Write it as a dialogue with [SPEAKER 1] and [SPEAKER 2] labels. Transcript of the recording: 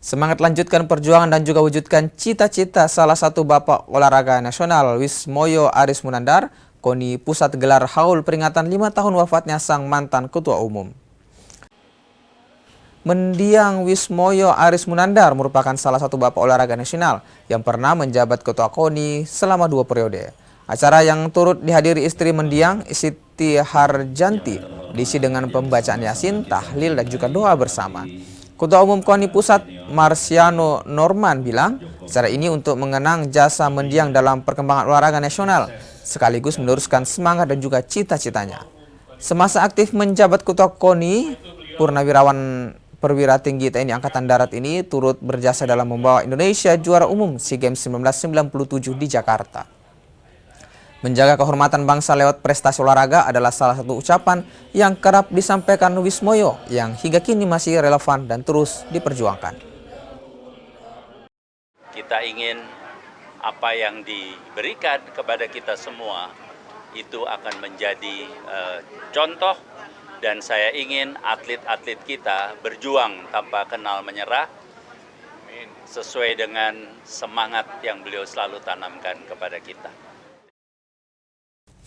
[SPEAKER 1] Semangat lanjutkan perjuangan dan juga wujudkan cita-cita salah satu Bapak Olahraga Nasional Wismoyo Aris Munandar, KONI Pusat gelar haul peringatan 5 tahun wafatnya sang mantan Ketua Umum. Mendiang Wismoyo Aris Munandar merupakan salah satu Bapak Olahraga Nasional yang pernah menjabat Ketua KONI selama 2 periode. Acara yang turut dihadiri istri mendiang, Siti Harjanti, diisi dengan pembacaan Yasin, tahlil, dan juga doa bersama. Ketua Umum KONI Pusat Marsiano Norman bilang, acara ini untuk mengenang jasa mendiang dalam perkembangan olahraga nasional, sekaligus meneruskan semangat dan juga cita-citanya. Semasa aktif menjabat Ketua KONI, Purnawirawan Perwira Tinggi TNI Angkatan Darat ini turut berjasa dalam membawa Indonesia juara umum SEA Games 1997 di Jakarta. Menjaga kehormatan bangsa lewat prestasi olahraga adalah salah satu ucapan yang kerap disampaikan Wismoyo yang hingga kini masih relevan dan terus diperjuangkan.
[SPEAKER 2] Kita ingin apa yang diberikan kepada kita semua itu akan menjadi contoh, dan saya ingin atlet-atlet kita berjuang tanpa kenal menyerah sesuai dengan semangat yang beliau selalu tanamkan kepada kita.